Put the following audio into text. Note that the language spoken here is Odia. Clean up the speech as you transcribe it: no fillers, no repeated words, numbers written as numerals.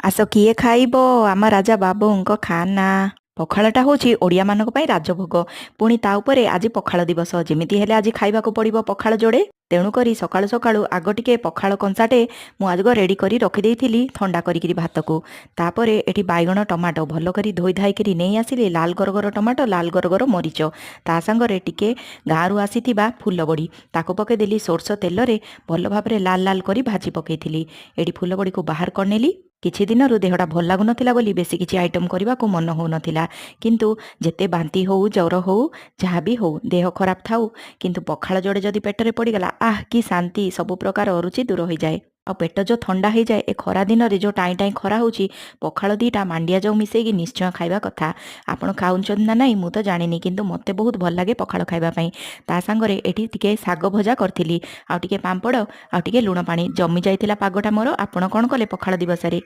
ଆସ କିଏ ଖାଇବ ଆମ ରାଜା ବାବୁଙ୍କ ଖାନା। ପଖାଳଟା ହେଉଛି ଓଡ଼ିଆମାନଙ୍କ ପାଇଁ ରାଜଭୋଗ। ପୁଣି ତା ଉପରେ ଆଜି ପଖାଳ ଦିବସ, ଯେମିତି ହେଲେ ଆଜି ଖାଇବାକୁ ପଡ଼ିବ ପଖାଳ ଯୋଡ଼େ। ତେଣୁକରି ସକାଳୁ ସକାଳୁ ଆଗ ଟିକେ ପଖାଳ କଂସାଟେ ମୁଁ ଆଗ ରେଡ଼ି କରି ରଖିଦେଇଥିଲି ଥଣ୍ଡା କରିକିରି ଭାତକୁ। ତାପରେ ଏଠି ବାଇଗଣ ଟମାଟୋ ଭଲ କରି ଧୋଇ ଧାଇକିରି ନେଇ ଆସିଲି। ଲାଲ ଗରଗର ଟମାଟୋ, ଲାଲ ଗରଗର ମରିଚ, ତା ସାଙ୍ଗରେ ଟିକେ ଗାଁରୁ ଆସିଥିବା ଫୁଲ ବଡ଼ି, ତାକୁ ପକାଇଦେଲି ସୋରିଷ ତେଲରେ ଭଲ ଭାବରେ ଲାଲ ଲାଲ କରି ଭାଜି ପକାଇଥିଲି। ଏଠି ଫୁଲ ବଡ଼ିକୁ ବାହାର କରିନେଲି। କିଛି ଦିନରୁ ଦେହଟା ଭଲ ଲାଗୁନଥିଲା ବୋଲି ବେଶୀ କିଛି ଆଇଟମ୍ କରିବାକୁ ମନ ହେଉନଥିଲା। କିନ୍ତୁ ଯେତେ ବାନ୍ତି ହେଉ, ଜ୍ୱର ହେଉ, ଯାହା ବି ହେଉ, ଦେହ ଖରାପ ଥାଉ, କିନ୍ତୁ ପଖାଳ ଯୋଡ଼େ ଯଦି ପେଟରେ ପଡ଼ିଗଲା, ଆଃ କି ଶାନ୍ତି! ସବୁ ପ୍ରକାର ଅରୁଚି ଦୂର ହୋଇଯାଏ। ଆଉ ପେଟ ଯେଉଁ ଥଣ୍ଡା ହେଇଯାଏ ଏ ଖରା ଦିନରେ, ଯେଉଁ ଟାଇଁ ଟାଇଁ ଖରା ହେଉଛି, ପଖାଳ ଦିଟା ମାଣ୍ଡିଆ ଯାଉ ମିଶେଇକି ନିଶ୍ଚୟ ଖାଇବା କଥା। ଆପଣ ଖାଉଛନ୍ତି ନା ନାହିଁ ମୁଁ ତ ଜାଣିନି, କିନ୍ତୁ ମୋତେ ବହୁତ ଭଲ ଲାଗେ ପଖାଳ ଖାଇବା ପାଇଁ। ତା ସାଙ୍ଗରେ ଏଠି ଟିକେ ଶାଗ ଭଜା କରିଥିଲି, ଆଉ ଟିକେ ପାମ୍ପଡ଼, ଆଉ ଟିକେ ଲୁଣ ପାଣି। ଜମି ଯାଇଥିଲା ପାଗଟା ମୋର। ଆପଣ କ'ଣ କଲେ ପଖାଳ ଦିବସରେ?